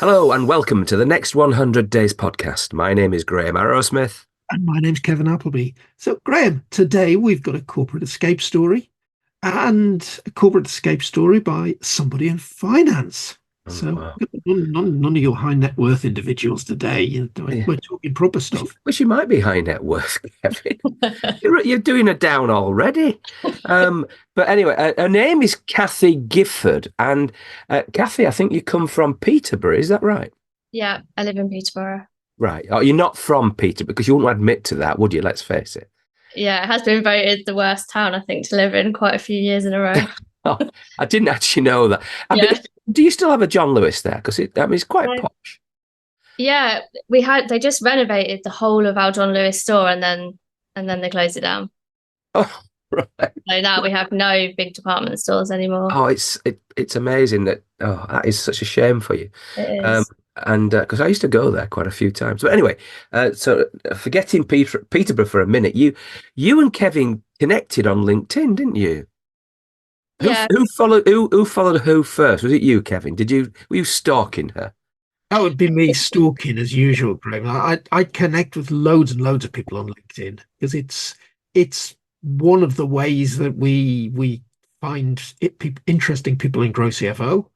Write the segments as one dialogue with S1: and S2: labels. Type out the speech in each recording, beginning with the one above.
S1: Hello and welcome to the Next 100 Days podcast. My name is Graham Arrowsmith.
S2: And my name's Kevin Appleby. So, Graham, today we've got a corporate escape story and a corporate escape story by somebody in finance.
S1: Oh,
S2: So,
S1: wow.
S2: none of your high net worth individuals today.
S1: Yeah.
S2: We're talking proper stuff.
S1: Wish you might be high net worth, Kevin. You're doing a down already. But anyway, her name is Cathy Gifford. And Cathy, I think you come from Peterborough. Is that right?
S3: Yeah, I live in Peterborough.
S1: Right. Oh, you're not from Peterborough because you wouldn't admit to that, would you? Let's face it.
S3: Yeah, it has been voted the worst town, I think, to live in quite a few years in a row.
S1: Oh, I didn't actually know that.
S3: Yeah.
S1: Do you still have a John Lewis there? Because it's quite posh.
S3: Yeah, they just renovated the whole of our John Lewis store and then they closed it down.
S1: Oh, right.
S3: So now we have no big department stores anymore.
S1: Oh, it's amazing that is such a shame for you.
S3: It is.
S1: And because I used to go there quite a few times. But anyway, so forgetting Peterborough for a minute, you and Kevin connected on LinkedIn, didn't you?
S3: Yeah.
S1: Who followed who first? Was it you, Kevin? Were you stalking her?
S2: That would be me stalking as usual, Graham. I connect with loads and loads of people on LinkedIn because it's one of the ways that we find interesting people in Grow CFO.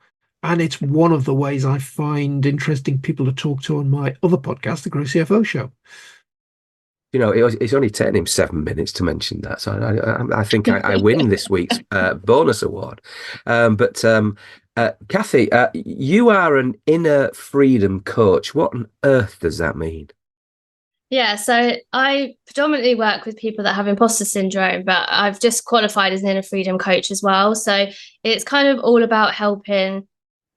S2: And it's one of the ways I find interesting people to talk to on my other podcast, the Grow CFO Show.
S1: You know, it's only taken him 7 minutes to mention that. So I think I win this week's bonus award. But Cathy, you are an inner freedom coach. What on earth does that mean?
S3: Yeah, so I predominantly work with people that have imposter syndrome, but I've just qualified as an inner freedom coach as well. So it's kind of all about helping.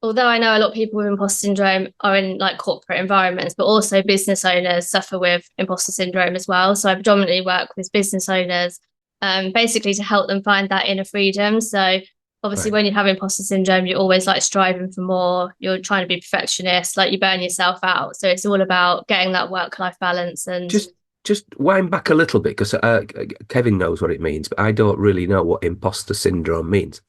S3: Although I know a lot of people with imposter syndrome are in like corporate environments, but also business owners suffer with imposter syndrome as well. So I predominantly work with business owners, basically to help them find that inner freedom. So obviously, when you have imposter syndrome, you're always like striving for more. You're trying to be perfectionist, like you burn yourself out. So it's all about getting that work-life balance and
S1: just wind back a little bit because Kevin knows what it means, but I don't really know what imposter syndrome means.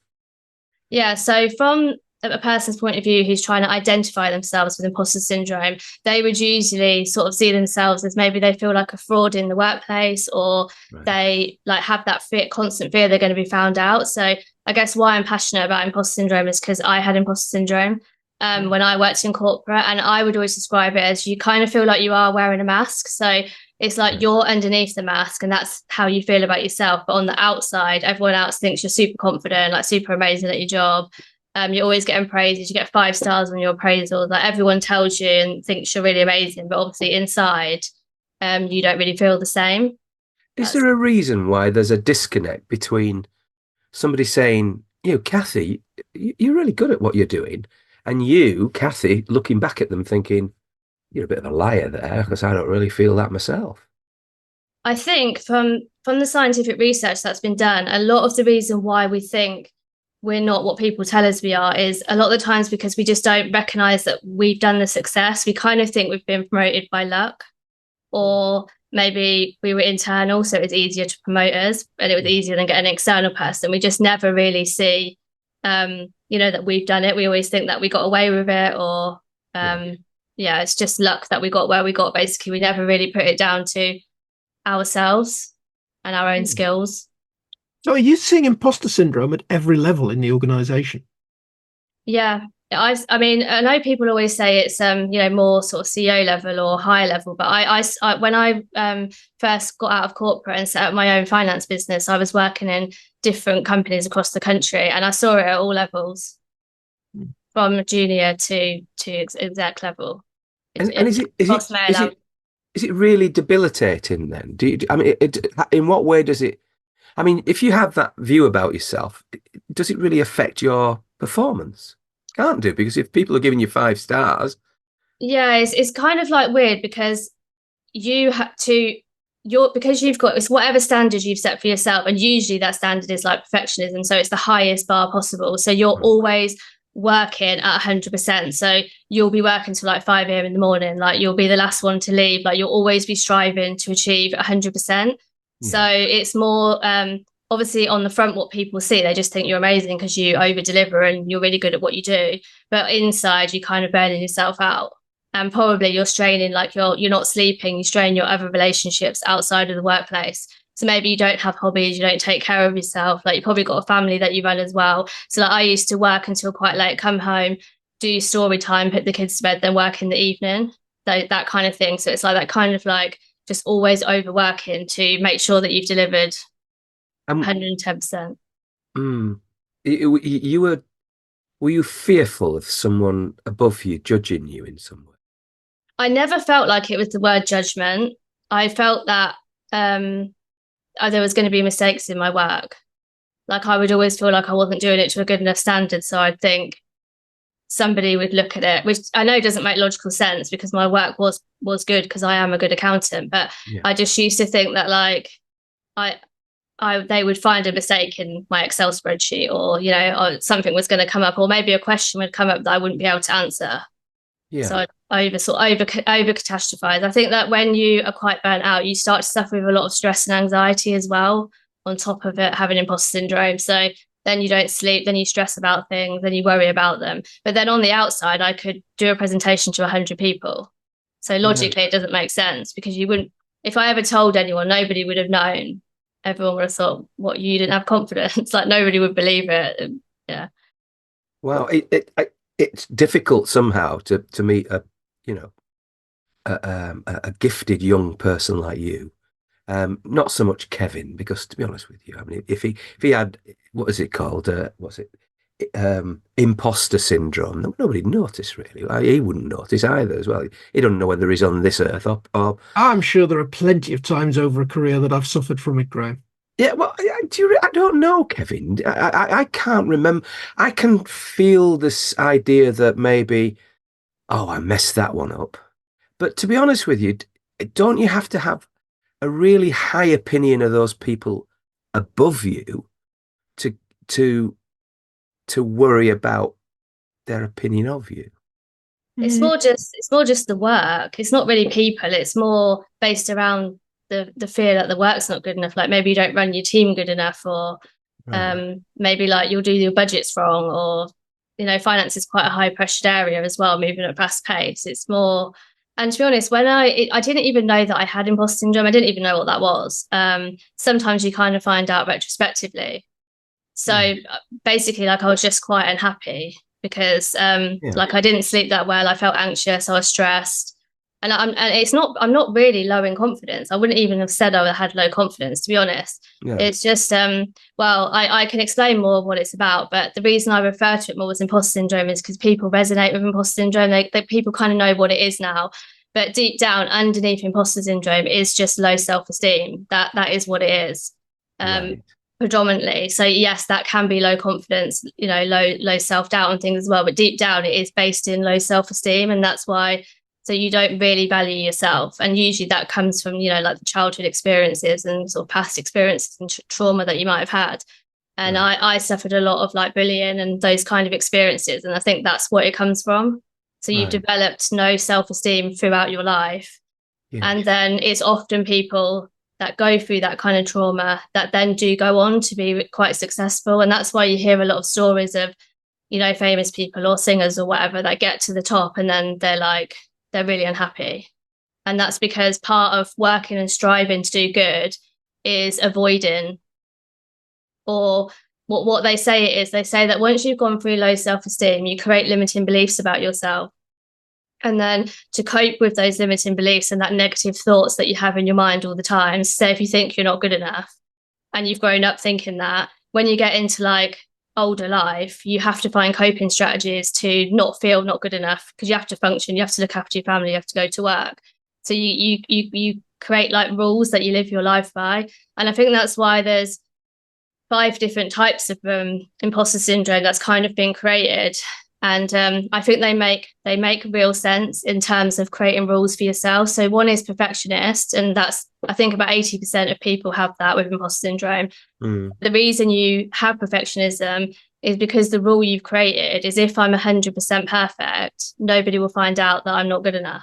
S3: Yeah, so from a person's point of view who's trying to identify themselves with imposter syndrome, they would usually sort of see themselves as maybe they feel like a fraud in the workplace, or they like have that constant fear they're going to be found out. So I guess why I'm passionate about imposter syndrome is because I had imposter syndrome when I worked in corporate, and I would always describe it as you kind of feel like you are wearing a mask. So it's like you're underneath the mask and that's how you feel about yourself. But on the outside, everyone else thinks you're super confident, like super amazing at your job. You're always getting praises. You get 5 stars on your appraisals. Like everyone tells you and thinks you're really amazing, but obviously inside, you don't really feel the same.
S1: Is there a reason why there's a disconnect between somebody saying, you know, Cathy, you're really good at what you're doing, and you, Cathy, looking back at them thinking, you're a bit of a liar there because I don't really feel that myself?
S3: I think from the scientific research that's been done, a lot of the reason why we think we're not what people tell us we are is a lot of the times because we just don't recognize that we've done the success. We kind of think we've been promoted by luck, or maybe we were internal, so it was easier to promote us and it was easier than getting an external person. We just never really see, that we've done it. We always think that we got away with it, or it's just luck that we got where we got. Basically, we never really put it down to ourselves and our own skills.
S2: So are you seeing imposter syndrome at every level in the organization?
S3: Yeah. I mean, I know people always say it's more sort of CEO level or higher level, but I when I first got out of corporate and set up my own finance business, I was working in different companies across the country, and I saw it at all levels, from junior to exec level.
S1: Is it really debilitating then? I mean, in what way does it? I mean, if you have that view about yourself, does it really affect your performance? Can't do, because if people are giving you 5 stars.
S3: Yeah, it's kind of like weird because you have to, because you've got, it's whatever standard you've set for yourself. And usually that standard is like perfectionism. So it's the highest bar possible. So you're always working at 100%. So you'll be working till like 5 a.m. in the morning. Like you'll be the last one to leave. Like you'll always be striving to achieve 100%. So it's more obviously on the front, what people see, they just think you're amazing because you over deliver and you're really good at what you do. But inside, you're kind of burning yourself out. And probably you're straining, like you're not sleeping, you strain your other relationships outside of the workplace. So maybe you don't have hobbies, you don't take care of yourself. Like you probably got a family that you run as well. So like I used to work until quite late, come home, do story time, put the kids to bed, then work in the evening, that kind of thing. So it's like that kind of like just always overworking to make sure that you've delivered
S1: Um,
S3: 110%.
S1: you were you fearful of someone above you judging you in some way?
S3: I never felt like it was the word judgment. I felt that there was going to be mistakes in my work. Like I would always feel like I wasn't doing it to a good enough standard. So I'd think somebody would look at it, which I know doesn't make logical sense because my work was good because I am a good accountant. But
S1: Yeah.
S3: I just used to think that like they would find a mistake in my Excel spreadsheet, or or something was going to come up, or maybe a question would come up that I wouldn't be able to answer.
S1: Yeah.
S3: So I over catastrophize. I think that when you are quite burnt out, you start to suffer with a lot of stress and anxiety as well, on top of it having imposter syndrome. So then you don't sleep, then you stress about things, then you worry about them. But then on the outside, I could do a presentation to 100 people. So logically, it doesn't make sense because you wouldn't, if I ever told anyone, nobody would have known. Everyone would have thought, what, you didn't have confidence? Like nobody would believe it. And, yeah.
S1: Well, it's difficult somehow to meet a gifted young person like you. Not so much Kevin, because to be honest with you, I mean, if he had, what is it called? What's it? Imposter syndrome. Nobody'd notice really. He wouldn't notice either as well. He doesn't know whether he's on this earth or
S2: I'm sure there are plenty of times over a career that I've suffered from it, Graham.
S1: yeah. Well, I don't know, Kevin. I can't remember. I can feel this idea that maybe, oh, I messed that one up. But to be honest with you, don't you have to have a really high opinion of those people above you to to to worry about their opinion of you?
S3: It's more just the work. It's not really people. It's more based around the fear that the work's not good enough. Like maybe you don't run your team good enough, or maybe like you'll do your budgets wrong, or finance is quite a high pressured area as well, moving at a fast pace. It's more. And to be honest, when I didn't even know that I had imposter syndrome. I didn't even know what that was. Sometimes you kind of find out retrospectively. So basically, like I was just quite unhappy because like I didn't sleep that well. I felt anxious. I was stressed. And I'm not really low in confidence. I wouldn't even have said I had low confidence, to be honest.
S1: Yeah.
S3: It's just, well, I can explain more of what it's about, but the reason I refer to it more as imposter syndrome is because people resonate with imposter syndrome. People kind of know what it is now. But deep down, underneath imposter syndrome is just low self-esteem. That is what it is.
S1: Right.
S3: Predominantly. So yes, that can be low confidence, low self-doubt and things as well. But deep down, it is based in low self-esteem, and that's why. So you don't really value yourself, and usually that comes from like the childhood experiences and sort of past experiences and trauma that you might have had. And I suffered a lot of like bullying and those kind of experiences, and I think that's what it comes from. So you've developed no self-esteem throughout your life, and then it's often people that go through that kind of trauma that then do go on to be quite successful. And that's why you hear a lot of stories of, famous people or singers or whatever that get to the top and then they're really unhappy. And that's because part of working and striving to do good is avoiding, or what they say it is, they say that once you've gone through low self-esteem, you create limiting beliefs about yourself. And then to cope with those limiting beliefs and that negative thoughts that you have in your mind all the time, say if you think you're not good enough and you've grown up thinking that, when you get into like older life, you have to find coping strategies to not feel not good enough, because you have to function, you have to look after your family, you have to go to work. So you create like rules that you live your life by. And I think that's why there's 5 different types of imposter syndrome that's kind of been created. And I think they make real sense in terms of creating rules for yourself. So one is perfectionist, and that's, I think about 80% of people have that with imposter syndrome. The reason you have perfectionism is because the rule you've created is, if I'm 100% perfect, nobody will find out that I'm not good enough.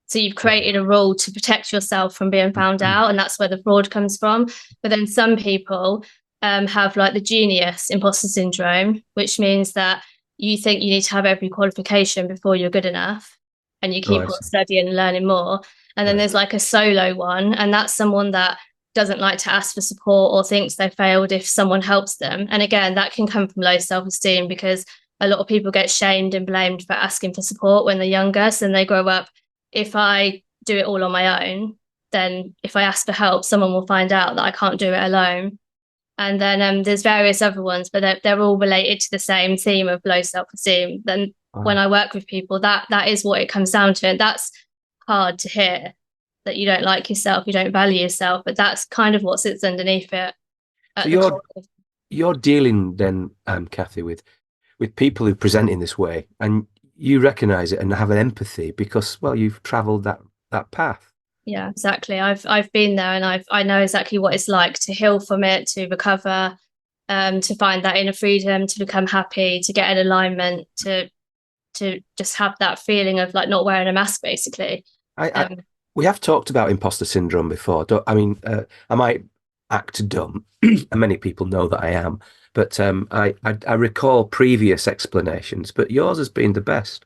S3: So you've created a rule to protect yourself from being found out, and that's where the fraud comes from. But then some people have like the genius imposter syndrome, which means that you think you need to have every qualification before you're good enough, and you
S1: Oh,
S3: keep
S1: I
S3: on
S1: see.
S3: studying and learning more. And then
S1: Right.
S3: there's like a solo one, and that's someone that doesn't like to ask for support or thinks they failed if someone helps them. And again, that can come from low self-esteem, because a lot of people get shamed and blamed for asking for support when they're younger. So then they grow up, if I do it all on my own, then if I ask for help, someone will find out that I can't do it alone. And then there's various other ones, but they're all related to the same theme of low self-esteem. Then when
S1: Wow.
S3: I work with people, that is what it comes down to. And that's hard to hear, that you don't like yourself, you don't value yourself, but that's kind of what sits underneath it
S1: So
S3: at the core.
S1: you're dealing then, Cathy, with people who present in this way, and you recognise it and have an empathy because, well, you've travelled that path.
S3: Yeah, exactly. I've been there, and I know exactly what it's like to heal from it, to recover, to find that inner freedom, to become happy, to get in alignment, to just have that feeling of like not wearing a mask, basically.
S1: I
S3: Um,
S1: we have talked about imposter syndrome before. I mean, I might act dumb, and many people know that I am, but I recall previous explanations, but yours has been the best.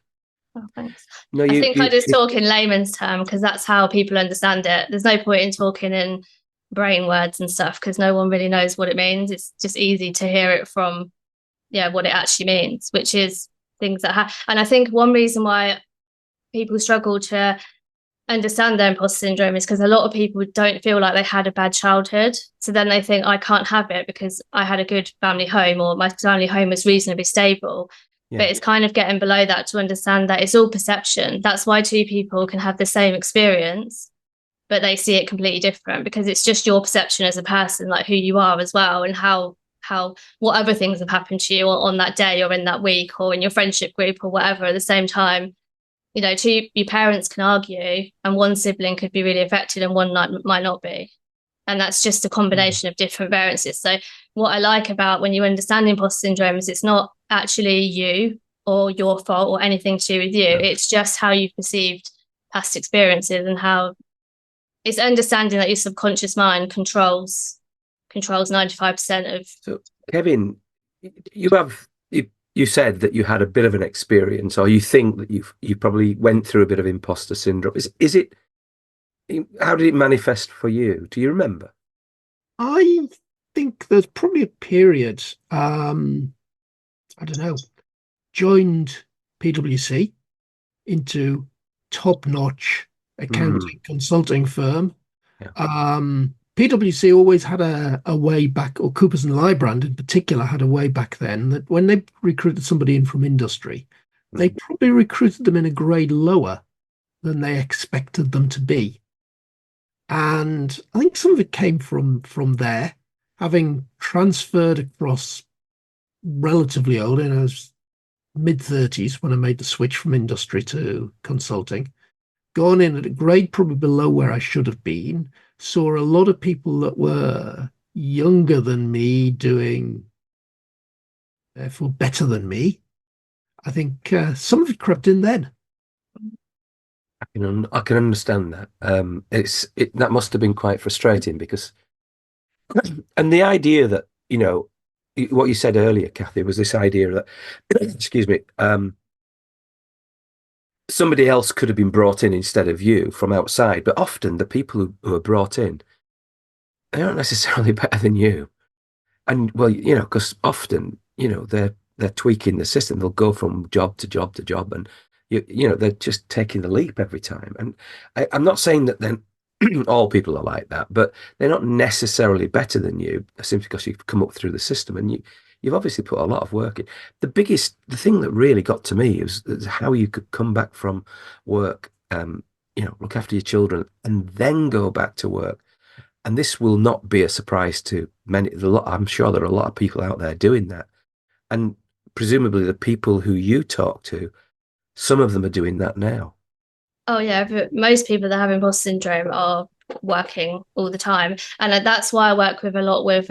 S3: oh, thanks.
S1: No,
S3: I think I just talk in layman's term because that's how people understand it. There's no point in talking in brain words and stuff because no one really knows what it means. It's just easy to hear it from, yeah, what it actually means, which is things that happen. And I think one reason why people struggle to understand their imposter syndrome is because a lot of people don't feel like they had a bad childhood. So then they think, I can't have it because I had a good family home, or my family home was reasonably stable.
S1: Yeah.
S3: But it's kind of getting below that to understand that it's all perception. That's why two people can have the same experience, but they see it completely different, because it's just your perception as a person, like who you are as well, and how what other things have happened to you on that day or in that week or in your friendship group or whatever at the same time. Two your parents can argue, and one sibling could be really affected and one might not be. And that's just a combination of different variances. So what I like about when you understand imposter syndrome is it's not actually you or your fault or anything to do with you.
S1: No.
S3: It's just how you've perceived past experiences, and how it's understanding that your subconscious mind controls 95% of.
S1: So, Kevin, you have you said that you had a bit of an experience, or you think that you probably went through a bit of imposter syndrome. Is it? How did it manifest for you? Do you remember?
S2: I think there's probably a period, I don't know, joined PwC into top-notch
S1: Mm,
S2: accounting consulting firm.
S1: yeah.
S2: PwC always had a way back, or Coopers and Lybrand in particular had a way back then, that when they recruited somebody in from industry, they
S1: Mm,
S2: probably recruited them in a grade lower than they expected them to be. And I think some of it came from there, having transferred across relatively old, and I was mid-30s when I made the switch from industry to consulting. Gone in at a grade probably below where I should have been. Saw a lot of people that were younger than me doing, therefore, better than me. I think some of it crept in then.
S1: I can understand that. That must have been quite frustrating because, and the idea that what you said earlier, Cathy, was this idea that, excuse me, somebody else could have been brought in instead of you from outside. But often the people who are brought in, they aren't necessarily better than you. And well, because often, they're tweaking the system. They'll go from job to job to job, and they're just taking the leap every time. And I'm not saying that then all people are like that, but they're not necessarily better than you simply because you've come up through the system and you've obviously put a lot of work in. The thing that really got to me is how you could come back from work, look after your children, and then go back to work. And this will not be a surprise to many. I'm sure there are a lot of people out there doing that. And presumably the people who you talk to, some of them are doing that now.
S3: Oh yeah, but most people that have imposter syndrome are working all the time, and that's why I work with a lot with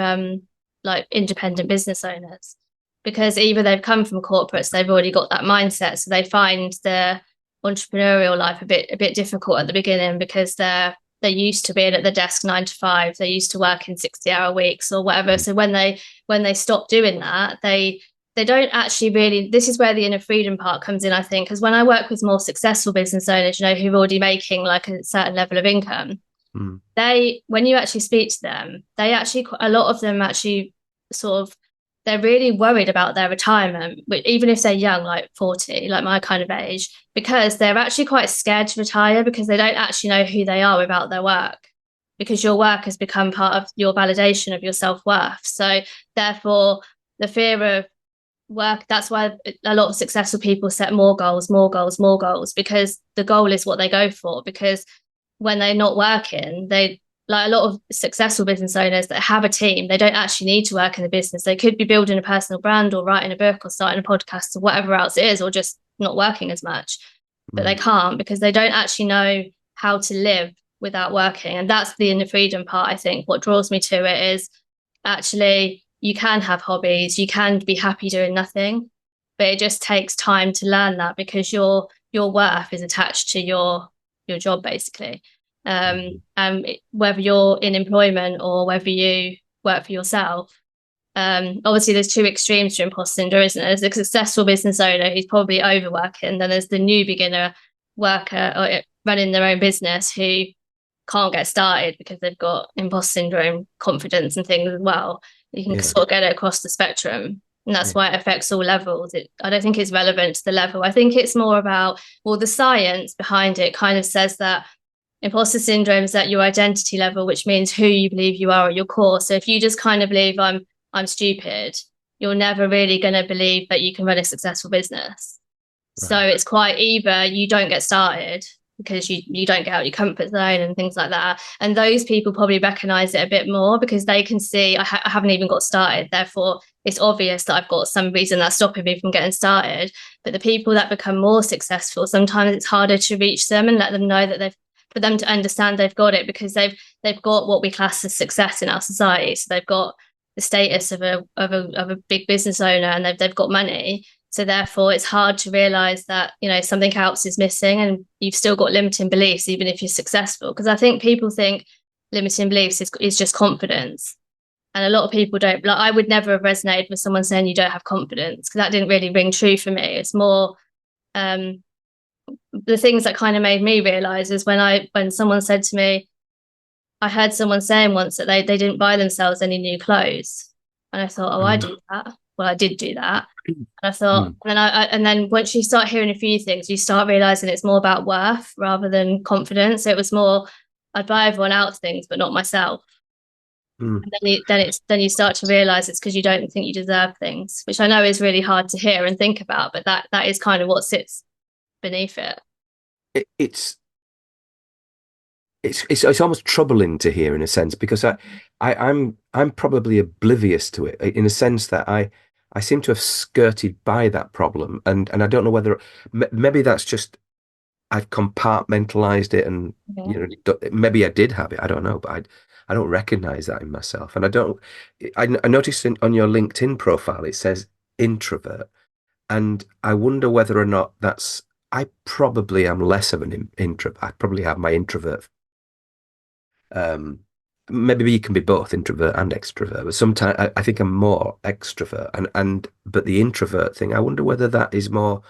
S3: like independent business owners, because either they've come from corporates, they've already got that mindset, so they find their entrepreneurial life a bit difficult at the beginning because they're they're used to being at the desk 9 to 5. They're used to working 60-hour weeks or whatever. So when they stop doing that, they don't actually really, this is where the inner freedom part comes in, I think, because when I work with more successful business owners, who are already making like a certain level of income, when you actually speak to them, a lot of them actually sort of, they're really worried about their retirement, even if they're young, like 40, like my kind of age, because they're actually quite scared to retire because they don't actually know who they are without their work, because your work has become part of your validation of your self-worth. So therefore, the fear of work, that's why a lot of successful people set more goals, because the goal is what they go for. Because when they're not working, like a lot of successful business owners that have a team, they don't actually need to work in the business. They could be building a personal brand or writing a book or starting a podcast or whatever else it is, or just not working as much. But they can't, because they don't actually know how to live without working. And that's the inner freedom part, I think. What draws me to it is actually you can have hobbies, you can be happy doing nothing, but it just takes time to learn that, because your worth is attached to your job, basically. Whether you're in employment or whether you work for yourself, obviously there's two extremes to imposter syndrome, isn't there? There's a successful business owner who's probably overworking, then there's the new beginner worker or running their own business who can't get started because they've got imposter syndrome, confidence and things as well. You can sort of get it across the spectrum. And that's why it affects all levels. I don't think it's relevant to the level. I think it's more about, well, the science behind it kind of says that imposter syndrome is at your identity level, which means who you believe you are at your core. So if you just kind of believe I'm stupid, you're never really going to believe that you can run a successful business. Right. So it's quite, either you don't get started because you don't get out your comfort zone and things like that. And those people probably recognize it a bit more because they can see I haven't even got started. Therefore, it's obvious that I've got some reason that's stopping me from getting started. But the people that become more successful, sometimes it's harder to reach them and let them know that for them to understand they've got it, because they've got what we class as success in our society. So they've got the status of a big business owner, and they've got money. So therefore, it's hard to realize that, something else is missing and you've still got limiting beliefs, even if you're successful. Because I think people think limiting beliefs is just confidence. And a lot of people don't. Like, I would never have resonated with someone saying you don't have confidence, because that didn't really ring true for me. It's more the things that kind of made me realize is when someone said to me, I heard someone saying once that they didn't buy themselves any new clothes. And I thought, I do that. Well, I did do that. And I thought, and then once you start hearing a few things, you start realizing it's more about worth rather than confidence. So it was more, I'd buy everyone else things, but not myself. And then you start to realize it's because you don't think you deserve things, which I know is really hard to hear and think about, but that is kind of what sits beneath it.
S1: It's almost troubling to hear, in a sense, because I'm probably oblivious to it, in a sense that I seem to have skirted by that problem, and I don't know whether maybe that's just I've compartmentalized it, and maybe I did have it, I don't know, but I don't recognize that in myself. And I noticed on your LinkedIn profile it says introvert, and I wonder whether or not I probably am less of an introvert. I probably have my introvert. Maybe you can be both introvert and extrovert, but sometimes I think I'm more extrovert, but the introvert thing, I wonder whether that is more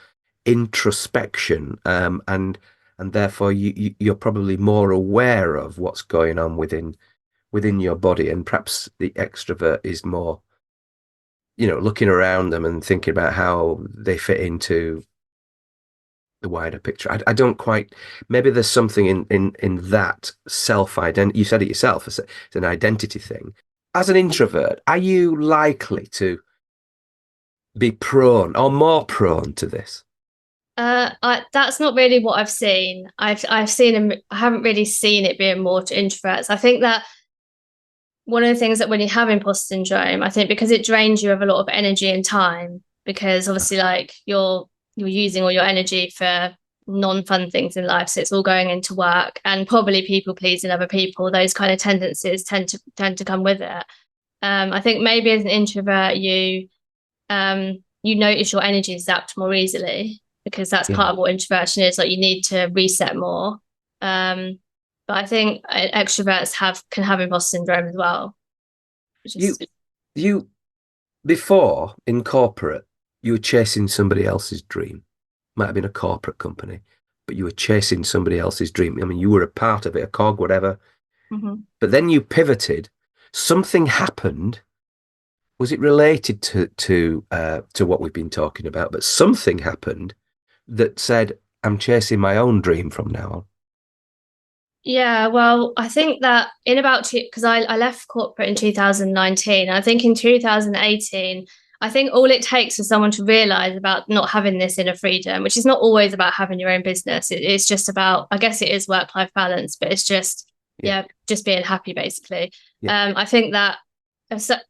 S1: introspection, and therefore you're probably more aware of what's going on within your body, and perhaps the extrovert is more, looking around them and thinking about how they fit into the wider picture. I don't quite. Maybe there's something in that self-identity. You said it yourself. It's an identity thing. As an introvert, are you likely to be prone or more prone to this?
S3: That's not really what I've seen. I haven't really seen it being more to introverts. I think that one of the things that when you have imposter syndrome, I think because it drains you of a lot of energy and time, because obviously like you're using all your energy for non-fun things in life, so it's all going into work and probably people pleasing other people. Those kind of tendencies tend to come with it. I think maybe as an introvert, you notice your energy is zapped more easily, because that's part of what introversion is. Like, you need to reset more. But But I think extroverts can have imposter syndrome as well.
S1: You, you before in corporate, you were chasing somebody else's dream. Might have been a corporate company, but you were chasing somebody else's dream. I mean, you were a part of it, a cog, whatever.
S3: Mm-hmm.
S1: But then you pivoted. Something happened. Was it related to what we've been talking about? But something happened that said, "I'm chasing my own dream from now on."
S3: Yeah, well, I think that in about because I left corporate in 2019. I think in 2018, I think all it takes for someone to realize about not having this inner freedom, which is not always about having your own business. It's just about, I guess it is work-life balance, but it's just,
S1: Yeah.
S3: yeah, just being happy, basically.
S1: Yeah.
S3: I think that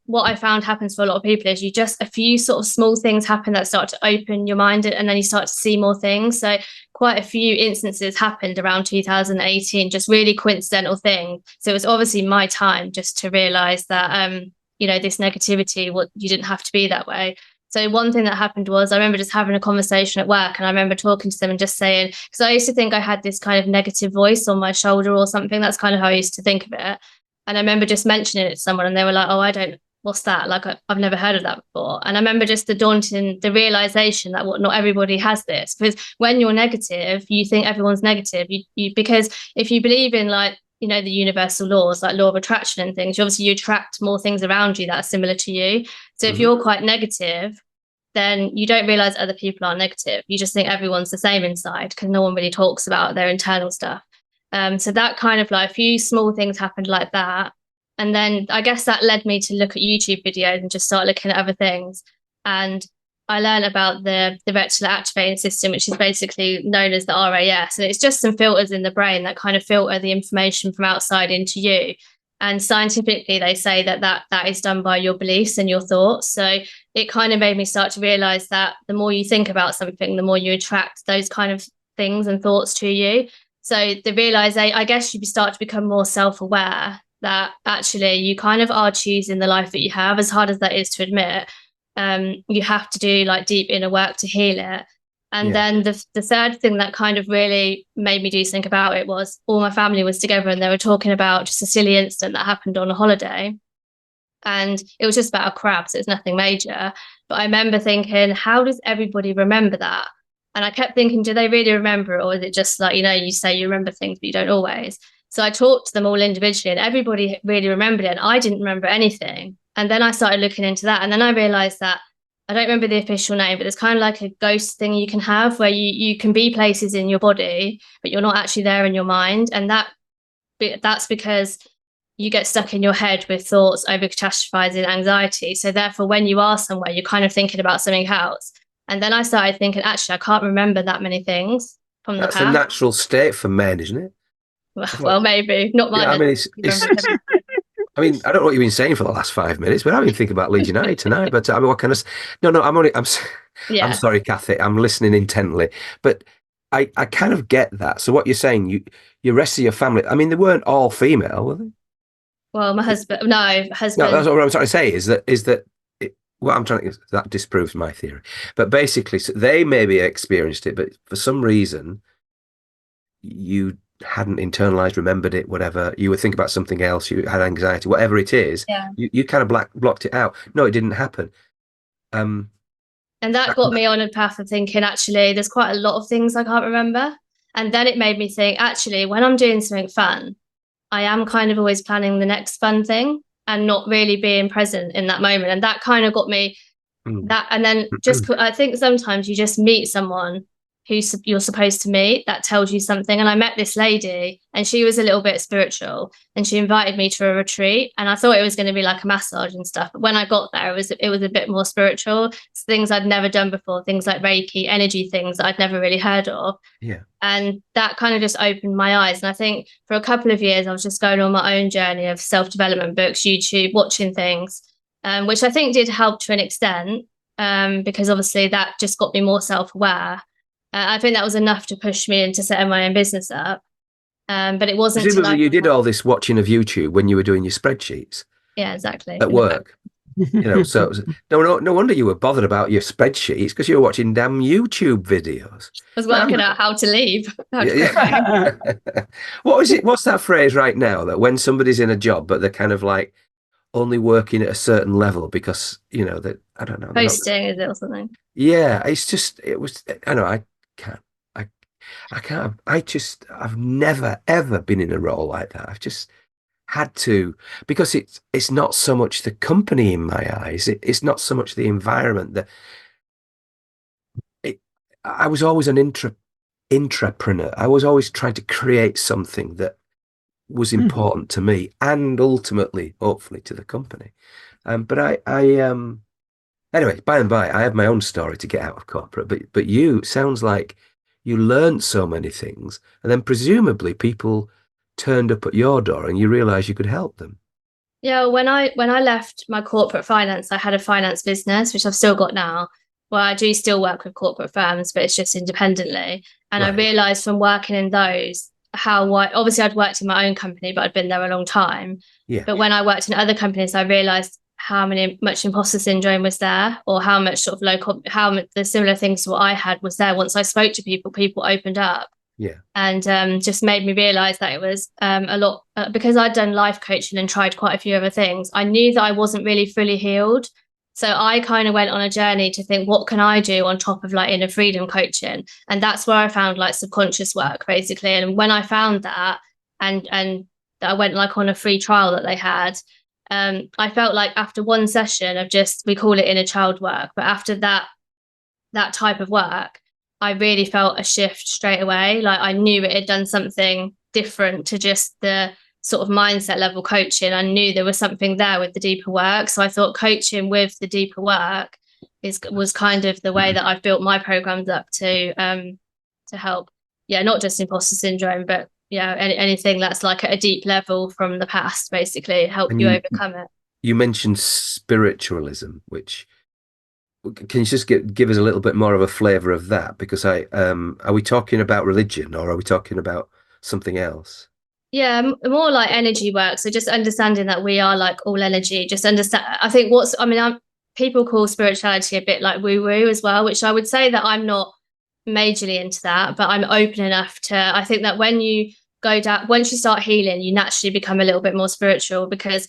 S3: what I found happens for a lot of people is you just a few sort of small things happen that start to open your mind, and then you start to see more things. So quite a few instances happened around 2018, just really coincidental things. So it was obviously my time just to realize that this negativity, what you didn't have to be that way. So one thing that happened was I remember just having a conversation at work, and I remember talking to them and just saying, because I used to think I had this kind of negative voice on my shoulder or something. That's kind of how I used to think of it. And I remember just mentioning it to someone, and they were like, "Oh, what's that? Like, I've never heard of that before." And I remember just the realization that not everybody has this, because when you're negative, you think everyone's negative. Because if you believe in the universal laws, like law of attraction and things, you attract more things around you that are similar to you. So if you're quite negative, then you don't realize other people are negative. You just think everyone's the same inside because no one really talks about their internal stuff. So that kind of like a few small things happened like that. And then I guess that led me to look at YouTube videos and just start looking at other things. And I learned about the reticular activating system, which is basically known as the RAS. And it's just some filters in the brain that kind of filter the information from outside into you. And scientifically, they say that is done by your beliefs and your thoughts. So it kind of made me start to realize that the more you think about something, the more you attract those kind of things and thoughts to you. So the realization, I guess you start to become more self-aware that actually you kind of are choosing the life that you have, as hard as that is to admit. You have to do like deep inner work to heal it. And then the third thing that kind of really made me do think about it was all my family was together, and they were talking about just a silly incident that happened on a holiday. And it was just about a crab, so it's nothing major. But I remember thinking, how does everybody remember that? And I kept thinking, do they really remember it? Or is it just like, you say you remember things, but you don't always. So I talked to them all individually, and everybody really remembered it. And I didn't remember anything. And then I started looking into that. And then I realized that I don't remember the official name, but it's kind of like a ghost thing you can have where you can be places in your body, but you're not actually there in your mind. And that's because you get stuck in your head with thoughts, over catastrophizing, anxiety. So therefore, when you are somewhere, you're kind of thinking about something else. And then I started thinking, actually, I can't remember that many things from the
S1: That's
S3: past.
S1: a natural state for men, isn't it?
S3: Well, maybe not mine.
S1: Yeah, I mean, I mean, I don't know what you've been saying for the last 5 minutes, but I've been thinking about Leeds United tonight. But I mean, what kind of? No, I'm
S3: Yeah.
S1: sorry, Cathy. I'm listening intently, but I kind of get that. So what you're saying, your rest of your family. I mean, they weren't all female, were they?
S3: Well, my husband, no,
S1: No, that's
S3: husband.
S1: what I'm trying to say. What I'm trying to that disproves my theory. But basically, so they maybe experienced it, but for some reason, you hadn't internalized, remembered it, whatever. You would think about something else. You had anxiety, whatever it is.
S3: Yeah.
S1: You kind of blocked it out. No, it didn't happen.
S3: And that got me on a path of thinking, actually, there's quite a lot of things I can't remember. And then it made me think, actually, when I'm doing something fun, I am kind of always planning the next fun thing and not really being present in that moment. And that kind of got me that. And then I think sometimes you just meet someone who you're supposed to meet that tells you something. And I met this lady, and she was a little bit spiritual, and she invited me to a retreat, and I thought it was going to be like a massage and stuff. But when I got there, it was a bit more spiritual. It's things I'd never done before, things like Reiki, energy things that I'd never really heard of.
S1: Yeah.
S3: And that kind of just opened my eyes. And I think for a couple of years, I was just going on my own journey of self-development books, YouTube, watching things, which I think did help to an extent, because obviously that just got me more self-aware. I think that was enough to push me into setting my own business up. But it wasn't.
S1: Presumably, you did all this watching of YouTube when you were doing your spreadsheets.
S3: Yeah, exactly.
S1: At work. So no wonder you were bothered about your spreadsheets because you were watching damn YouTube videos.
S3: I was working out how to leave. How to quit.
S1: Yeah. What was it? What's that phrase right now that when somebody's in a job but they're kind of like only working at a certain level because that I don't know.
S3: Posting, is it, or something?
S1: Yeah, it was. I know. Can't. I. I can't. I've never ever been in a role like that. I've just had to because it's not so much the company in my eyes. It's not so much the environment that I was always an intrapreneur. I was always trying to create something that was important to me and ultimately, hopefully, to the company. But anyway, by and by, I have my own story to get out of corporate. But you sounds like you learned so many things, and then presumably people turned up at your door, and you realised you could help them.
S3: Yeah, when I left my corporate finance, I had a finance business, which I've still got now. Well, I do still work with corporate firms, but it's just independently. And I
S1: Right.
S3: realized from working in those how obviously I'd worked in my own company, but I'd been there a long time.
S1: Yeah.
S3: But when I worked in other companies, I realized how much imposter syndrome was there, or how much sort of how the similar things to what I had was there. Once I spoke to people, people opened up.
S1: Yeah.
S3: And just made me realize that it was a lot because I'd done life coaching and tried quite a few other things. I knew that I wasn't really fully healed. So I kind of went on a journey to think, what can I do on top of like inner freedom coaching? And that's where I found like subconscious work, basically. And when I found that and I went like on a free trial that they had, I felt like after one session of we call it inner child work, but after that type of work, I really felt a shift straight away. Like I knew it had done something different to just the sort of mindset level coaching. I knew there was something there with the deeper work. So I thought coaching with the deeper work was kind of the way that I've built my programs up to help. Yeah, not just imposter syndrome, but anything that's like at a deep level from the past, basically help
S1: And
S3: you overcome it.
S1: you mentioned spiritualism, which can you just give us a little bit more of a flavor of that? Because are we talking about religion or are we talking about something else?
S3: Yeah, more like energy work. So just understanding that we are like all energy. Just understand. I think people call spirituality a bit like woo woo as well, which I would say that I'm not majorly into that, but I'm open enough to. I think that when you go down, once you start healing, you naturally become a little bit more spiritual because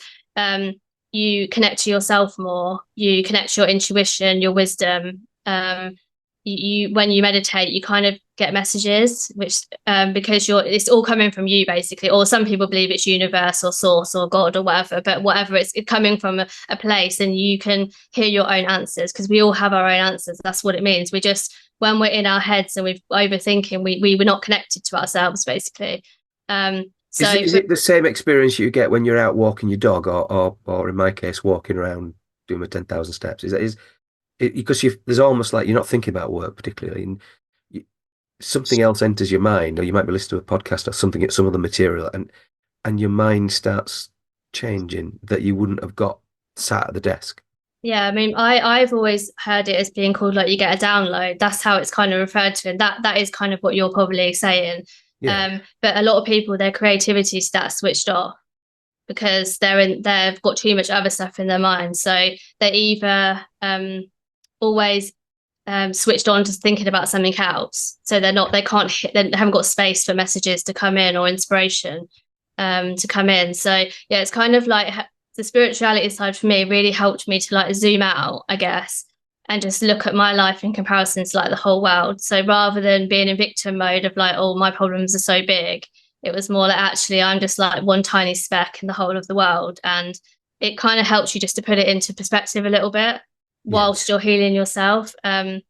S3: you connect to yourself more. You connect to your intuition, your wisdom. You when you meditate, you kind of get messages, which because it's all coming from you basically, or some people believe it's universe or source or God or whatever, but whatever it's coming from a place, and you can hear your own answers because we all have our own answers. That's what it means. We just when we're in our heads and we're overthinking, we were not connected to ourselves basically.
S1: Is it the same experience you get when you're out walking your dog, or in my case, walking around doing my 10,000 steps? Because there's almost like you're not thinking about work particularly, and something else enters your mind, or you might be listening to a podcast or something, some other material, and your mind starts changing that you wouldn't have got sat at the desk.
S3: Yeah, I mean, I've always heard it as being called like you get a download. That's how it's kind of referred to, and that is kind of what you're probably saying.
S1: Yeah.
S3: But a lot of people, their creativity stats switched off because they've got too much other stuff in their mind. So they're either always switched on to thinking about something else. So they haven't got space for messages to come in or inspiration to come in. So yeah, it's kind of like the spirituality side for me really helped me to like zoom out, I guess, and just look at my life in comparison to like the whole world. So rather than being in victim mode of like, oh, my problems are so big, it was more like actually I'm just like one tiny speck in the whole of the world. And it kind of helps you just to put it into perspective a little bit whilst you're healing yourself. And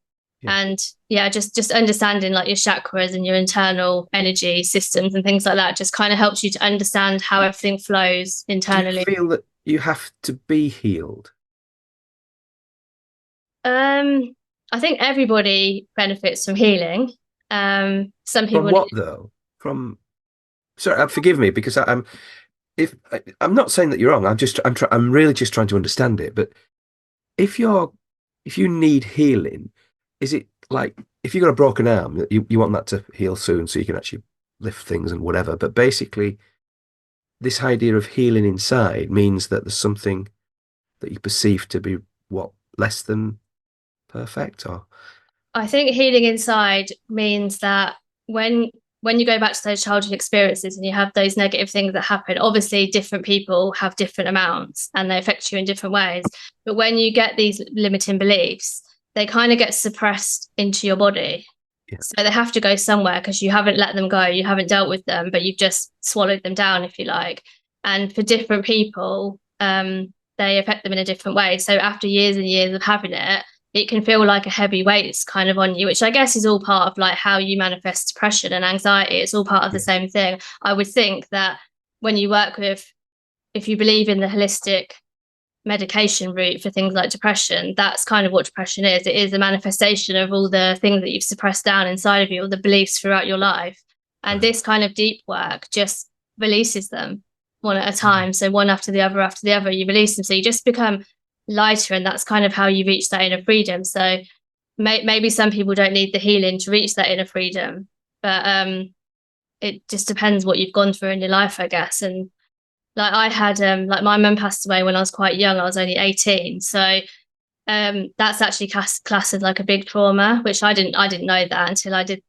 S3: yeah, just understanding like your chakras and your internal energy systems and things like that just kind of helps you to understand how everything flows internally.
S1: Do you feel that you have to be healed?
S3: I think everybody benefits from healing. Some people
S1: From what though? From sorry, forgive me because I'm not saying that you're wrong. I'm really just trying to understand it. But if you need healing, is it like if you've got a broken arm, you want that to heal soon so you can actually lift things and whatever. But basically, this idea of healing inside means that there's something that you perceive to be less than perfect, or
S3: I think healing inside means that when when you go back to those childhood experiences and you have those negative things that happen, obviously different people have different amounts and they affect you in different ways. But when you get these limiting beliefs, they kind of get suppressed into your body.
S1: yeah,
S3: So they have to go somewhere because you haven't let them go, you haven't dealt with them, but you've just swallowed them down, if you like. And for different people, they affect them in a different way. So after years and years of having it can feel like a heavy weight's kind of on you, which I guess is all part of like how you manifest depression and anxiety. It's all part of the
S1: yeah,
S3: same thing. I would think that when you work with, if you believe in the holistic medication route for things like depression, that's kind of what depression is. It is a manifestation of all the things that you've suppressed down inside of you, all the beliefs throughout your life. And
S1: right,
S3: this kind of deep work just releases them one at a time. So one after the other, you release them. So you just become lighter, and that's kind of how you reach that inner freedom. So maybe some people don't need the healing to reach that inner freedom, but it just depends what you've gone through in your life, I guess. And like I had like my mum passed away when I was quite young. I was only 18. So that's actually classed as like a big trauma, which I didn't know that until I did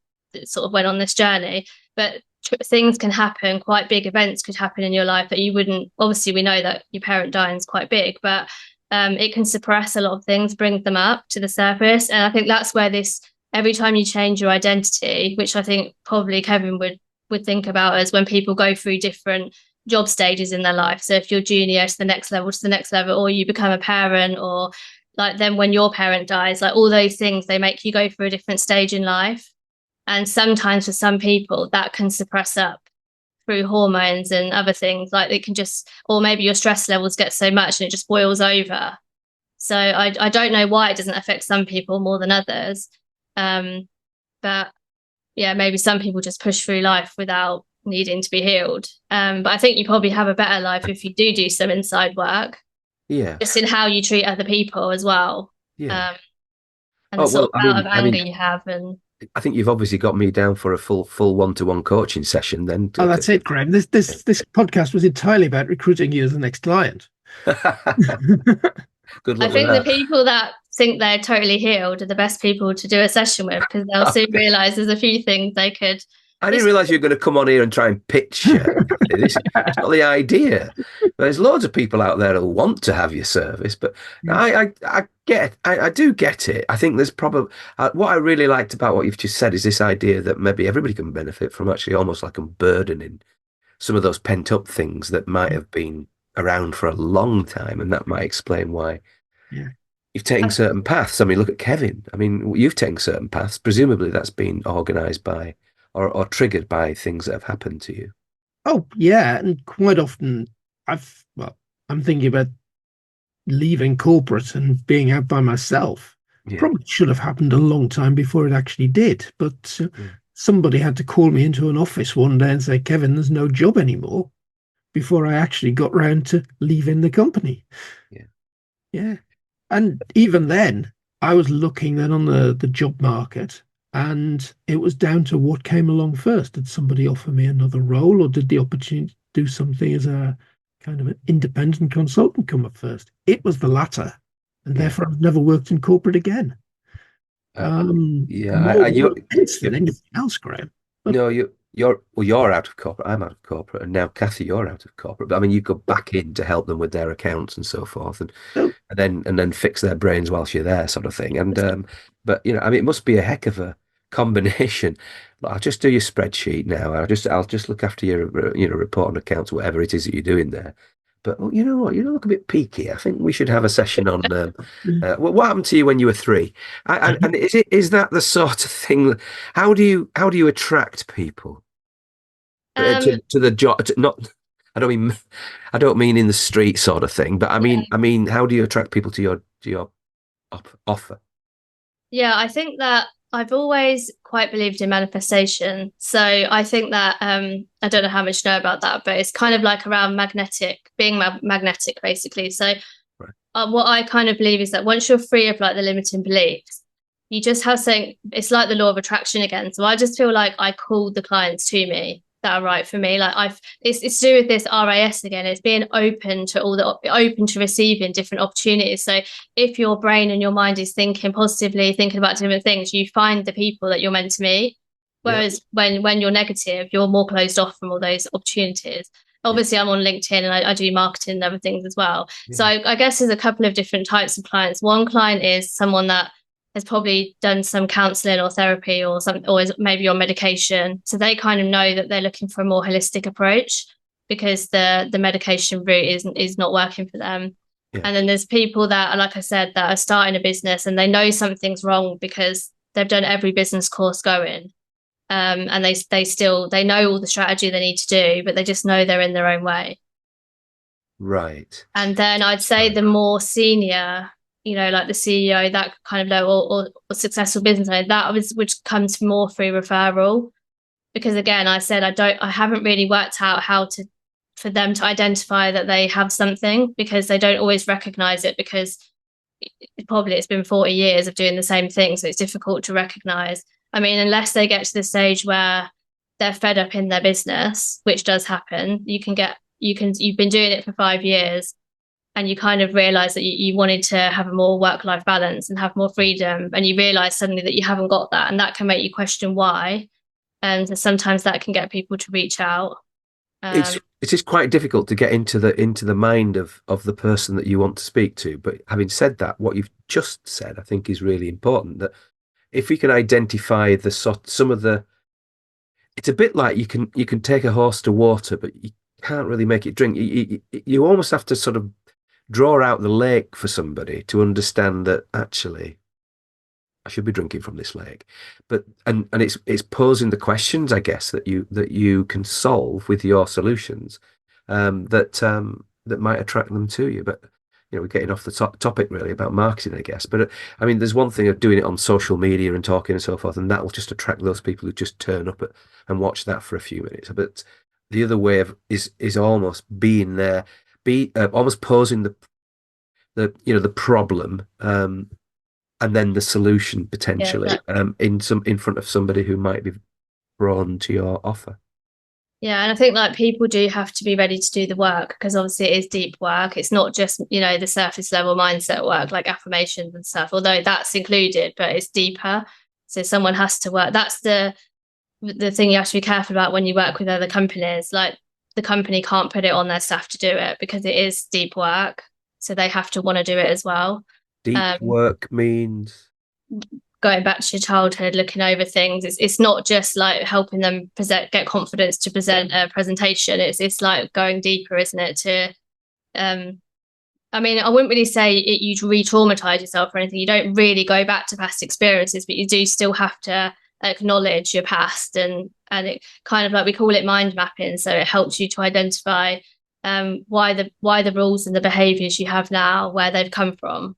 S3: sort of went on this journey. But things can happen, quite big events could happen in your life that you wouldn't, obviously we know that your parent dying is quite big, but it can suppress a lot of things, bring them up to the surface. And I think that's where this, every time you change your identity, which I think probably Kevin would think about as when people go through different job stages in their life. So if you're junior to the next level, or you become a parent, or like then when your parent dies, like all those things, they make you go through a different stage in life. And sometimes for some people that can suppress up through hormones and other things. Like it can just, or maybe your stress levels get so much and it just boils over. So I don't know why it doesn't affect some people more than others. But yeah, maybe some people just push through life without needing to be healed. But I think you probably have a better life if you do some inside work,
S1: yeah,
S3: just in how you treat other people as well.
S1: yeah.
S3: Um, and the
S1: Oh
S3: sort
S1: well,
S3: of bout of anger you have. And
S1: I think you've obviously got me down for a full one-to-one coaching session. Then,
S2: Oh, that's it, Graham. This podcast was entirely about recruiting you as the next client.
S1: good
S3: I
S1: luck with
S3: think the
S1: that.
S3: people that think they're totally healed are the best people to do a session with, because they'll soon realize there's a few things they could.
S1: I didn't
S3: This,
S1: realize you were going to come on here and try and pitch. Kathy. It's not the idea. There's loads of people out there who want to have your service, but
S2: Yeah.
S1: I do get it. I think there's probably what I really liked about what you've just said is this idea that maybe everybody can benefit from actually almost like unburdening some of those pent up things that might have been around for a long time, and that might explain why
S2: Yeah.
S1: you've taken certain paths. I mean, look at Kevin. I mean, you've taken certain paths. Presumably, that's been organised by or triggered by things that have happened to you.
S2: Oh, yeah. And quite often I'm thinking about leaving corporate and being out by myself.
S1: Yeah,
S2: Probably should have happened a long time before it actually did. But
S1: yeah,
S2: somebody had to call me into an office one day and say, Kevin, there's no job anymore, before I actually got round to leaving the company.
S1: yeah,
S2: Yeah. And even then, I was looking then on the job market, and it was down to what came along first. Did somebody offer me another role, or did the opportunity to do something as a kind of an independent consultant come up first? It was the latter. And
S1: yeah.
S2: therefore I've never worked in corporate again.
S1: Uh, yeah,
S2: More intense than anything else, Graham. But
S1: no, you're out of corporate. I'm out of corporate, and now Kathy, you're out of corporate. But I mean, you go back in to help them with their accounts and so forth,
S2: no,
S1: and then fix their brains whilst you're there, sort of thing. And but I mean, it must be a heck of a combination. I'll just do your spreadsheet now. I'll just look after your report on accounts, whatever it is that you're doing there. But well, you know what? You look a bit peaky. I think we should have a session on what happened to you when you were three. And is that the sort of thing? How do you attract people to the job? Not, I don't mean I don't mean in the street sort of thing, but I mean, how do you attract people to your offer?
S3: yeah, I think that I've always quite believed in manifestation. So I think that I don't know how much you know about that, but it's kind of like around being magnetic, basically. So
S1: Right.
S3: what I kind of believe is that once you're free of like the limiting beliefs, you just have something. It's like the law of attraction again. So I just feel like I called the clients to me. that are right for me. Like it's to do with this RAS again. It's being open to open to receiving different opportunities. So if your brain and your mind is thinking positively, thinking about different things, you find the people that you're meant to meet. Whereas when you're negative, you're more closed off from all those opportunities. Obviously, I'm on LinkedIn and I do marketing and other things as well. Yeah. So I guess there's a couple of different types of clients. One client is someone that has probably done some counseling or therapy or something, or is maybe on medication. So they kind of know that they're looking for a more holistic approach because the medication route is not working for them. Yeah. And then there's people that are, like I said, that are starting a business and they know something's wrong because they've done every business course going. And they know all the strategy they need to do, but they just know they're in their own way.
S1: Right.
S3: And then I'd say the more senior, like the CEO, that kind of level, or successful business owner, which comes more through referral. Because again, I said I haven't really worked out how for them to identify that they have something, because they don't always recognize it, because it's been 40 years of doing the same thing, so it's difficult to recognize. I mean, unless they get to the stage where they're fed up in their business, which does happen, you've been doing it for 5 years and you kind of realize that you wanted to have a more work-life balance and have more freedom, and you realize suddenly that you haven't got that, and that can make you question why. And so sometimes that can get people to reach out.
S1: It is quite difficult to get into the mind of the person that you want to speak to. But having said that, what you've just said, I think, is really important. That if we can identify some of the, it's a bit like you can take a horse to water, but you can't really make it drink. You almost have to sort of draw out the lake for somebody to understand that actually I should be drinking from this lake. But and it's posing the questions, I guess, that you can solve with your solutions, that might attract them to you. But we're getting off the topic really about marketing, I guess. But I mean, there's one thing of doing it on social media and talking and so forth, and that will just attract those people who just turn up and watch that for a few minutes. But the other way is almost being there, almost posing the problem, and then the solution potentially, in front of somebody who might be drawn to your offer.
S3: Yeah, and I think like people do have to be ready to do the work, because obviously it is deep work. It's not just, the surface level mindset work like affirmations and stuff, although that's included, but it's deeper. So someone has to work. That's the thing you have to be careful about when you work with other companies. Like, the company can't put it on their staff to do it because it is deep work. So they have to want to do it as well.
S1: Deep work means
S3: going back to your childhood, looking over things. It's not just like helping them get confidence to present a presentation. It's like going deeper, isn't it? I mean, I wouldn't really say you'd re-traumatize yourself or anything. You don't really go back to past experiences, but you do still have to acknowledge your past, and it kind of, like, we call it mind mapping. So it helps you to identify why the rules and the behaviors you have now, where they've come from.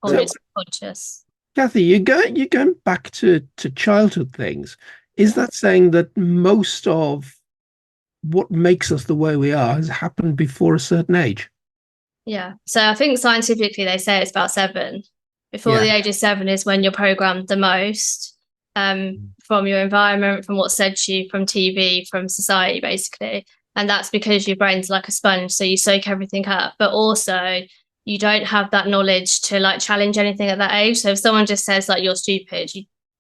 S3: Almost subconscious.
S2: Cathy, you're going back to childhood things. Is that saying that most of what makes us the way we are has happened before a certain age?
S3: Yeah. So I think scientifically they say it's about 7. Before the age of 7 is when you're programmed the most, from your environment, from what's said to you, from TV, from society, basically. And that's because your brain's like a sponge, so you soak everything up. But also, you don't have that knowledge to like challenge anything at that age. So if someone just says like you're stupid,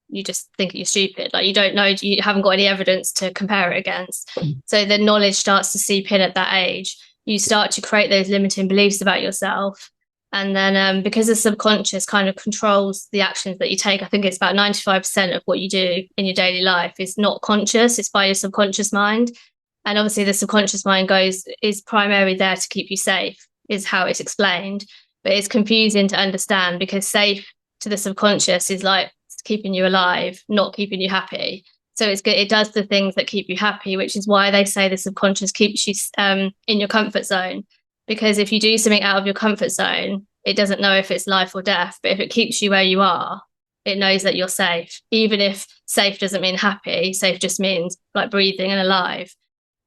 S3: you just think you're stupid. Like, you don't know, you haven't got any evidence to compare it against. So the knowledge starts to seep in at that age. You start to create those limiting beliefs about yourself. And then because the subconscious kind of controls the actions that you take, I think it's about 95% of what you do in your daily life is not conscious. It's by your subconscious mind. And obviously the subconscious mind is primarily there to keep you safe, is how it's explained. But it's confusing to understand, because safe to the subconscious is like keeping you alive, not keeping you happy. So it does the things that keep you happy, which is why they say the subconscious keeps you in your comfort zone. Because if you do something out of your comfort zone, it doesn't know if it's life or death. But if it keeps you where you are, it knows that you're safe. Even if safe doesn't mean happy, safe just means like breathing and alive.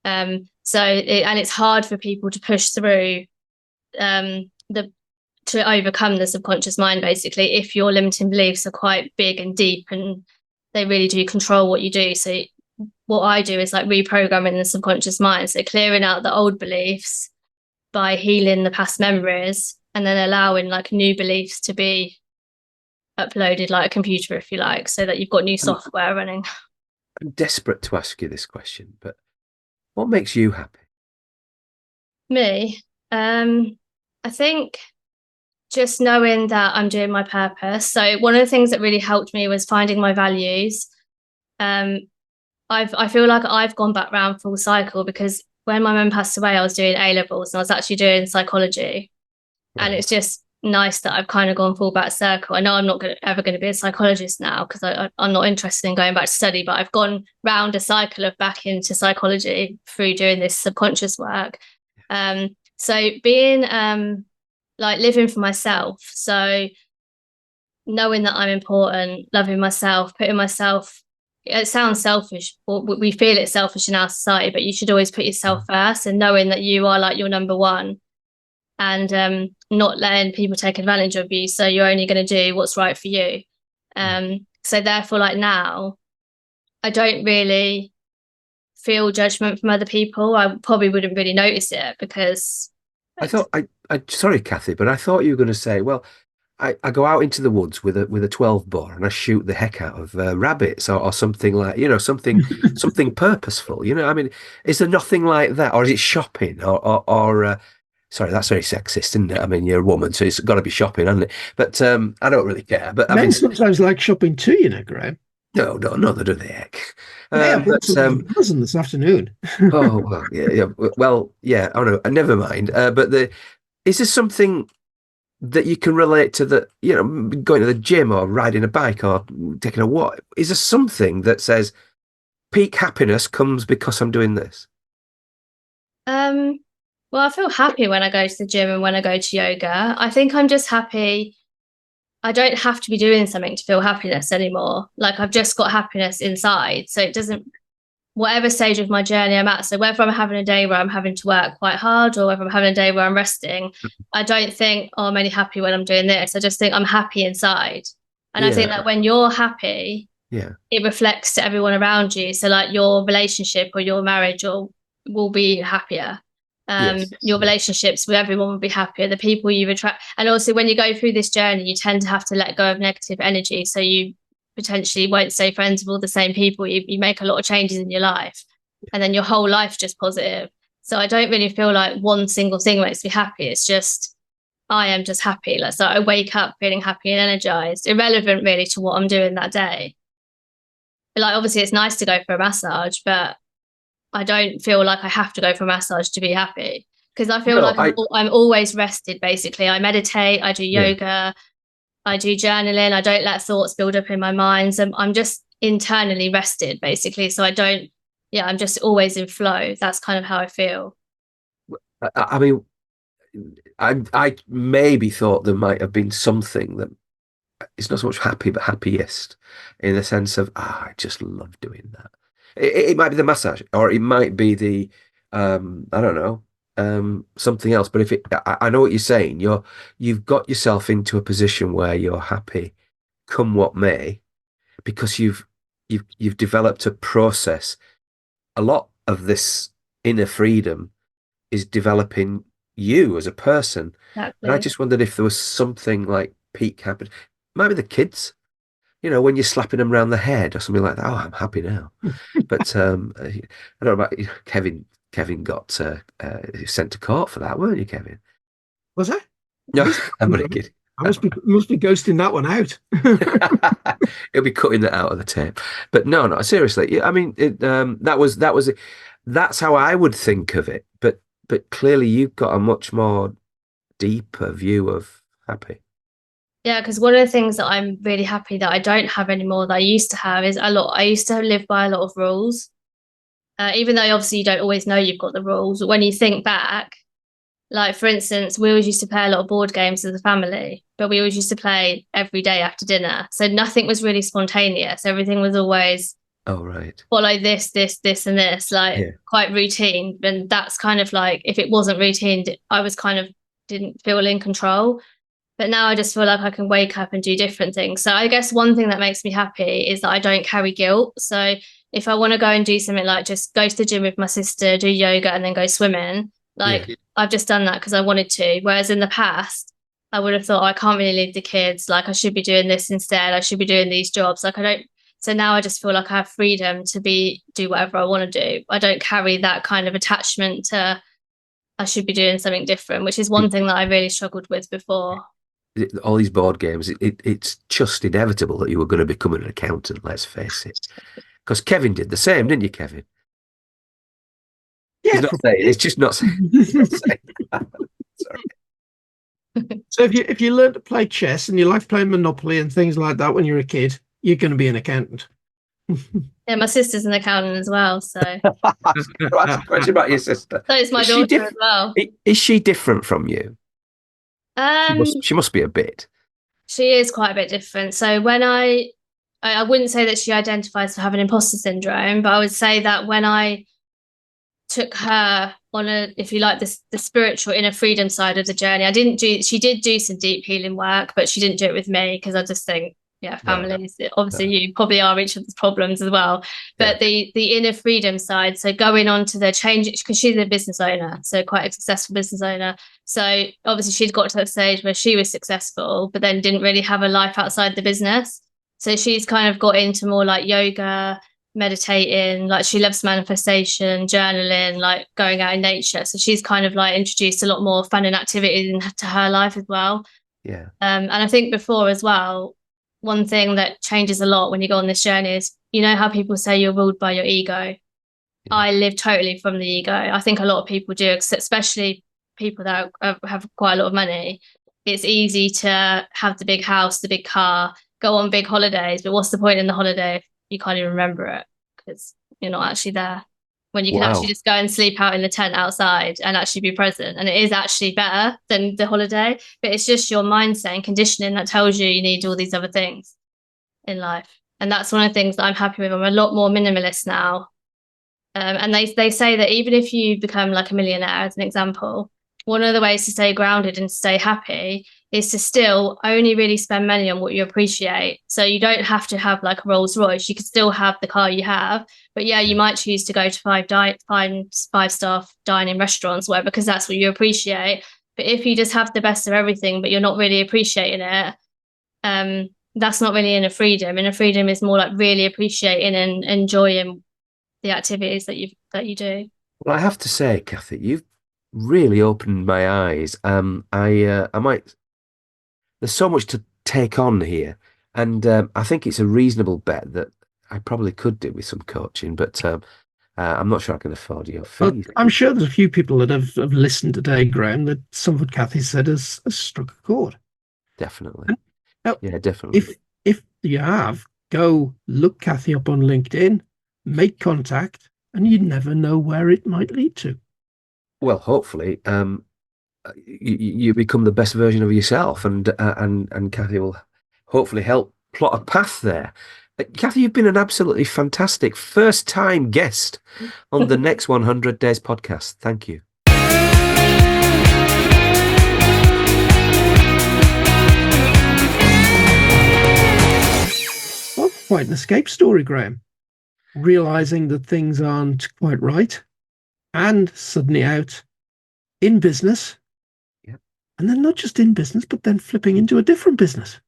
S3: And it's hard for people to push through to overcome the subconscious mind, basically, if your limiting beliefs are quite big and deep and they really do control what you do. So what I do is like reprogramming the subconscious mind. So clearing out the old beliefs by healing the past memories and then allowing like new beliefs to be uploaded like a computer, if you like, so that you've got new software running.
S1: I'm desperate to ask you this question, but what makes you happy?
S3: Me, I think just knowing that I'm doing my purpose. So one of the things that really helped me was finding my values. Um, I feel like I've gone back round full cycle because when my mum passed away, I was doing A levels and I was actually doing psychology. And
S1: Right.
S3: it's just nice that I've kind of gone full back circle. I know I'm not ever going to be a psychologist now because I'm not interested in going back to study, but I've gone round a cycle of back into psychology through doing this subconscious work. So being like living for myself. So knowing that I'm important, loving myself, putting myself, it sounds selfish, or we feel it's selfish in our society, but you should always put yourself first and knowing that you are like your number one and not letting people take advantage of you. So you're only going to do what's right for you. So therefore, like now, I don't really feel judgment from other people. I probably wouldn't really notice it because
S1: I sorry, Cathy, but I thought you were going to say, well, I go out into the woods with a 12 bore and I shoot the heck out of rabbits or something like, something purposeful. I mean, is there nothing like that, or is it shopping or sorry, that's very sexist, isn't it? I mean, you're a woman, so it's got to be shopping, hasn't it? But I don't really care. But I
S2: Men
S1: mean,
S2: sometimes like shopping too, Graham.
S1: no, they do the heck.
S2: Yeah, I bought
S1: But
S2: some for my cousin this afternoon.
S1: oh well, yeah. Well, yeah. Oh no, never mind. But is there something that you can relate to, that going to the gym or riding a bike or taking a walk? Is there something that says peak happiness comes because I'm doing this?
S3: Well, I feel happy when I go to the gym and when I go to yoga. I think I'm just happy. I don't have to be doing something to feel happiness anymore. Like I've just got happiness inside. So it doesn't, whatever stage of my journey I'm at. So whether I'm having a day where I'm having to work quite hard or whether I'm having a day where I'm resting, I don't think, oh, I'm only happy when I'm doing this. I just think I'm happy inside. And I think
S1: Yeah,
S3: that when you're happy,
S1: yeah,
S3: it reflects to everyone around you. So like your relationship or your marriage will be happier.
S1: yes,
S3: Your
S1: yeah,
S3: relationships with everyone will be happier. The people you attract, and also when you go through this journey, you tend to have to let go of negative energy. So you potentially won't stay friends with all the same people. You make a lot of changes in your life, and then your whole life's just positive. So I don't really feel like one single thing makes me happy. It's just I am just happy. Like so, I wake up feeling happy and energized, irrelevant really to what I'm doing that day. Like obviously, it's nice to go for a massage, but I don't feel like I have to go for a massage to be happy because I feel
S1: no,
S3: like I'm always rested. Basically, I meditate, I do
S1: yeah.
S3: yoga, I do journaling. I don't let thoughts build up in my mind. So I'm just internally rested, basically. So I don't. Yeah, I'm just always in flow. That's kind of how I feel.
S1: I mean, I maybe thought there might have been something that it's not so much happy, but happiest, in the sense of, I just love doing that. It might be the massage, or it might be the, I don't know, something else. But if I know what you're saying. You've got yourself into a position where you're happy, come what may, because you've developed a process. A lot of this inner freedom is developing you as a person. And I
S3: Exactly.
S1: just wondered if there was something like peak happiness. Might be the kids, when you're slapping them around the head or something like that. Oh, I'm happy now. But I don't know about Kevin. Kevin got sent to court for that, weren't you, Kevin?
S2: Was I?
S1: No,
S2: This
S1: I'm only kidding.
S2: I must be ghosting that one out.
S1: He'll be cutting that out of the tape. But no, seriously. Yeah, I mean, that's how I would think of it. But clearly, you've got a much more deeper view of happy.
S3: Yeah, because one of the things that I'm really happy that I don't have anymore that I used to have is a lot. I used to live by a lot of rules, even though obviously you don't always know you've got the rules. But when you think back, like for instance, we always used to play a lot of board games as a family, but we always used to play every day after dinner. So nothing was really spontaneous. Everything was always
S1: Oh, right.
S3: follow this, and this, like
S1: Yeah.
S3: quite routine. And that's kind of like if it wasn't routine, I was kind of didn't feel in control. But now I just feel like I can wake up and do different things. So I guess one thing that makes me happy is that I don't carry guilt. So if I want to go and do something like just go to the gym with my sister, do yoga, and then go swimming, like I've just done that because I wanted to. Whereas in the past, I would have thought, oh, I can't really leave the kids. Like I should be doing this instead. I should be doing these jobs. Like I don't. So now I just feel like I have freedom to do whatever I want to do. I don't carry that kind of attachment to I should be doing something different, which is one thing that I really struggled with before.
S1: All these board games, it's just inevitable that you were going to become an accountant, let's face it. Because Kevin did the same, didn't you, Kevin?
S2: Yeah,
S1: He's not saying, it's just not saying. Sorry.
S2: So if you learn to play chess and you like playing Monopoly and things like that when you're a kid, you're going to be an accountant.
S3: Yeah, my sister's an accountant as well, so.
S1: Ask a question about your sister.
S3: So is my daughter as well.
S1: Is she different from you? She must be a bit.
S3: She is quite a bit different. So when I wouldn't say that she identifies to have an imposter syndrome, but I would say that when I took her on if you like, the spiritual inner freedom side of the journey, she did do some deep healing work, but she didn't do it with me because I just think, yeah, families, obviously you probably are each of the problems as well. But the inner freedom side, so going on to the change, because she's a business owner, so quite a successful business owner. So obviously she'd got to that stage where she was successful, but then didn't really have a life outside the business. So she's kind of got into more like yoga, meditating, like she loves manifestation, journaling, like going out in nature. So she's kind of like introduced a lot more fun and activities into her life as well.
S1: Yeah.
S3: And I think before as well, one thing that changes a lot when you go on this journey is, you know how people say you're ruled by your ego. Yeah. I live totally from the ego. I think a lot of people do, especially people that have quite a lot of money. It's easy to have the big house, the big car, go on big holidays, but what's the point in the holiday if you can't even remember it because you're not actually there? When you can actually just go and sleep out in the tent outside and actually be present. And it is actually better than the holiday, but it's just your mindset and conditioning that tells you you need all these other things in life. And that's one of the things that I'm happy with. I'm a lot more minimalist now. And they say that even if you become like a millionaire, as an example, one of the ways to stay grounded and stay happy is to still only really spend money on what you appreciate. So you don't have to have like a Rolls Royce. You could still have the car you have, but yeah, you might choose to go to five-star dining restaurants, whatever, because that's what you appreciate. But if you just have the best of everything, but you're not really appreciating it, that's not really inner freedom. Inner freedom is more like really appreciating and enjoying the activities that you do.
S1: Well, I have to say, Cathy, you've really opened my eyes. I might. There's so much to take on here, and I think it's a reasonable bet that I probably could do with some coaching, but I'm not sure I can afford your fees.
S2: I'm sure there's a few people that have listened today, Graham, that some of what Cathy said has struck a chord.
S1: Definitely.
S2: Now,
S1: yeah, definitely.
S2: If you have, go look Cathy up on LinkedIn, make contact, and you never know where it might lead to.
S1: Well, hopefully, you become the best version of yourself, and Cathy will hopefully help plot a path there. Cathy, you've been an absolutely fantastic first-time guest on the Next 100 Days podcast. Thank you.
S2: Well, quite an escape story, Graham. Realizing that things aren't quite right, and suddenly out in business. And then not just in business, but then flipping into a different business.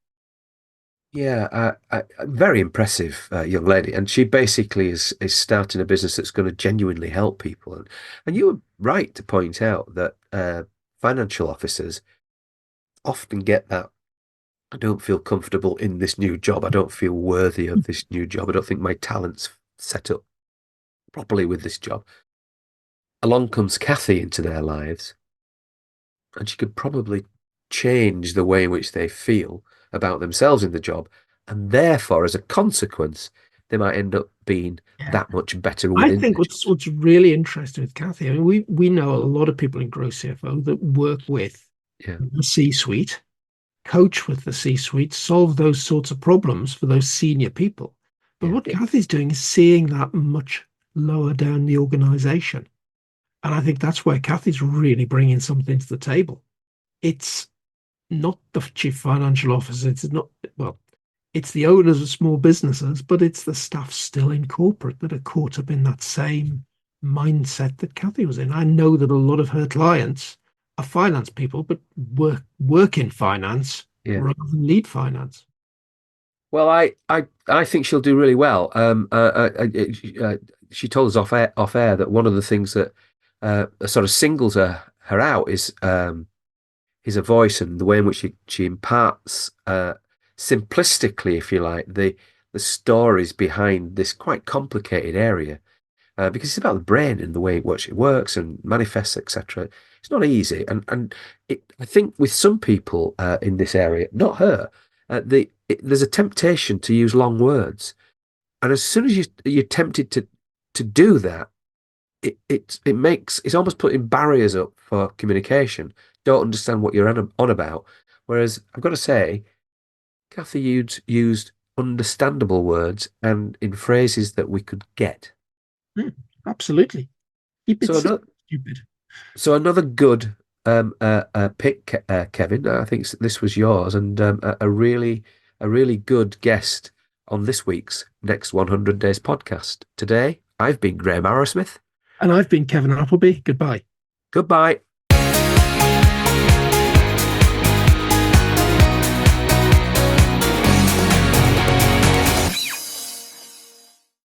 S1: Yeah, very impressive young lady. And she basically is starting a business that's going to genuinely help people. And you were right to point out that financial officers often get that, I don't feel comfortable in this new job. I don't feel worthy of this new job. I don't think my talent's set up properly with this job. Along comes Cathy into their lives, and she could probably change the way in which they feel about themselves in the job, and therefore, as a consequence, they might end up being that much better within.
S2: I think what's really interesting with Cathy, I mean, we know a lot of people in Growth CFO that work with the C-suite, coach with the C-suite, solve those sorts of problems for those senior people. But what Cathy's doing is seeing that much lower down the organization. And I think that's where Cathy's really bringing something to the table. It's not the chief financial officer. It's not, well, it's the owners of small businesses, but it's the staff still in corporate that are caught up in that same mindset that Cathy was in. I know that a lot of her clients are finance people, but work in finance
S1: Yeah.
S2: rather than lead finance.
S1: Well, I think she'll do really well. She told us off air that one of the things that sort of singles her out is her voice and the way in which she imparts simplistically, if you like, the stories behind this quite complicated area. Because it's about the brain and the way in which it works and manifests, etc. It's not easy, and I think with some people in this area, not her, there's a temptation to use long words, and as soon as you're tempted to do that, it's almost putting barriers up for communication. Don't understand what you're on about. Whereas I've got to say, Cathy used understandable words and in phrases that we could get.
S2: Absolutely. Keep it
S1: So another,
S2: stupid.
S1: so another good pick, Kevin. I think this was yours, and a really good guest on this week's Next 100 Days podcast. Today, I've been Graham Arrowsmith.
S2: And I've been Kevin Appleby. Goodbye.
S1: Goodbye.